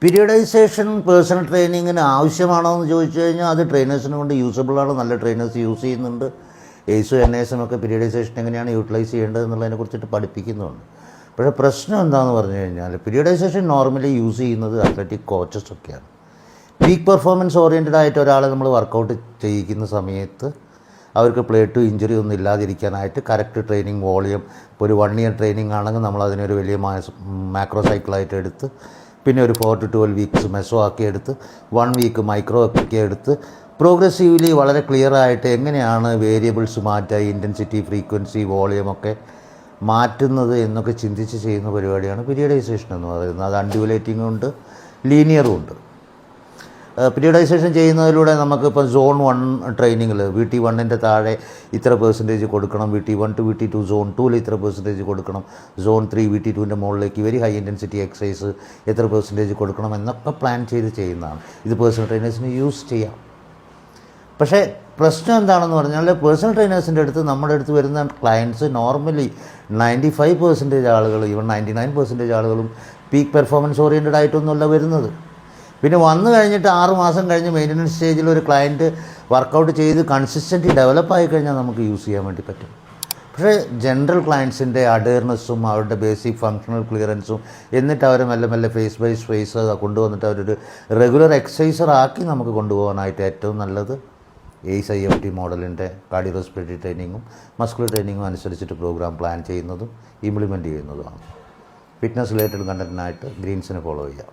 Periodisation personal ട്രെയിനിങ്ങിന് ആവശ്യമാണോ എന്ന് ചോദിച്ചു കഴിഞ്ഞാൽ അത് ട്രെയിനേഴ്സിനെ കൊണ്ട് യൂസബിളാണ്. നല്ല ട്രെയിനേഴ്സ് യൂസ് ചെയ്യുന്നുണ്ട്. എയ്സും NISM ഒക്കെ പീരിയഡൈസേഷൻ എങ്ങനെയാണ് യൂട്ടിലൈസ് ചെയ്യേണ്ടത് എന്നുള്ളതിനെ കുറിച്ചിട്ട് പഠിപ്പിക്കുന്നുണ്ട്. പക്ഷേ പ്രശ്നം എന്താണെന്ന് പറഞ്ഞു കഴിഞ്ഞാൽ പീരിയഡൈസേഷൻ നോർമലി യൂസ് ചെയ്യുന്നത് അത്ലറ്റിക് കോച്ചസ് ഒക്കെയാണ്. പീക്ക് പെർഫോമൻസ് ഓറിയൻറ്റഡ് ആയിട്ട് ഒരാളെ നമ്മൾ വർക്കൗട്ട് ചെയ്യിക്കുന്ന സമയത്ത് അവർക്ക് പ്ലേ ടു ഇഞ്ചുറി ഒന്നും ഇല്ലാതിരിക്കാനായിട്ട് കറക്റ്റ് ട്രെയിനിങ് വോളിയം, ഇപ്പോൾ ഒരു 1 ഇയർ ട്രെയിനിങ് ആണെങ്കിൽ നമ്മൾ അതിനൊരു വലിയ മാക്രോ സൈക്കിളായിട്ട് എടുത്ത് പിന്നെ ഒരു 4 to 12 വീക്സ് മെസോ ആക്കി എടുത്ത് 1 വീക്ക് മൈക്രോ ഒക്കെ എടുത്ത് പ്രോഗ്രസീവ്ലി വളരെ ക്ലിയർ ആയിട്ട് എങ്ങനെയാണ് വേരിയബിൾസ് മാറ്റുക, ഇൻറ്റൻസിറ്റി, ഫ്രീക്വൻസി, വോളിയം ഒക്കെ മാറ്റുന്നത് എന്നൊക്കെ ചിന്തിച്ച് ചെയ്യുന്ന പരിപാടിയാണ് പീരിയഡൈസേഷൻ എന്ന് പറയുന്നത്. അത് അൺഡ്യൂലേറ്റിംഗും ഉണ്ട്, ലീനിയറും ഉണ്ട്. പീരിയഡൈസേഷൻ ചെയ്യുന്നതിലൂടെ നമുക്കിപ്പോൾ സോൺ 1 ട്രെയിനിങ്ങിൽ VT1 താഴെ ഇത്ര പെർസെൻറ്റേജ് കൊടുക്കണം, VT1 to VT2 സോൺ 2 ഇത്ര പെർസെൻറ്റേജ് കൊടുക്കണം, സോൺ 3 VT2 മുകളിലേക്ക് വെരി ഹൈ ഇൻറ്റൻസിറ്റി എക്സസൈസ് എത്ര പെർസെൻറ്റേജ് കൊടുക്കണം എന്നൊക്കെ പ്ലാൻ ചെയ്ത് ചെയ്യുന്നതാണ്. ഇത് പേഴ്സണൽ ട്രെയിനേഴ്സിന് യൂസ് ചെയ്യാം. പക്ഷേ പ്രശ്നം എന്താണെന്ന് പറഞ്ഞാൽ പേഴ്സണൽ ട്രെയിനേഴ്സിൻ്റെ അടുത്ത് നമ്മുടെ അടുത്ത് വരുന്ന ക്ലയൻസ് നോർമലി 95% ആളുകൾ, ഈവൻ 99% ആളുകളും പീക്ക് പെർഫോമൻസ് ഓറിയൻറ്റഡ് ആയിട്ടൊന്നുമല്ല വരുന്നത്. പിന്നെ വന്നു കഴിഞ്ഞിട്ട് 6 മാസം കഴിഞ്ഞ് മെയിൻ്റനൻസ് സ്റ്റേജിൽ ഒരു ക്ലയൻറ്റ് വർക്കൗട്ട് ചെയ്ത് കൺസിസ്റ്റൻ്റ് ഡെവലപ്പായി കഴിഞ്ഞാൽ നമുക്ക് യൂസ് ചെയ്യാൻ വേണ്ടി പറ്റും. പക്ഷേ ജനറൽ ക്ലയൻസിൻ്റെ അഡെയർനെസ്സും അവരുടെ ബേസിക് ഫങ്ഷണൽ ക്ലിയറൻസും എന്നിട്ട് അവരെ മെല്ലെ മെല്ലെ ഫേസ് ബൈ ഫേസ് കൊണ്ടുവന്നിട്ട് അവരൊരു റെഗുലർ എക്സസൈസറാക്കി നമുക്ക് കൊണ്ടുപോകാനായിട്ട് ഏറ്റവും നല്ലത് ACE-IFT മോഡലിൻ്റെ കാർഡിയോ റെസ്പിറേറ്ററി ട്രെയിനിങ്ങും മസ്കുലർ ട്രെയിനിങ്ങും അനുസരിച്ചിട്ട് പ്രോഗ്രാം പ്ലാൻ ചെയ്യുന്നതും ഇംപ്ലിമെൻറ്റ് ചെയ്യുന്നതുമാണ്. ഫിറ്റ്നസ് റിലേറ്റഡ് കണ്ടൻറ്റിനായിട്ട് ഗ്രീൻസിനെ ഫോളോ ചെയ്യുക.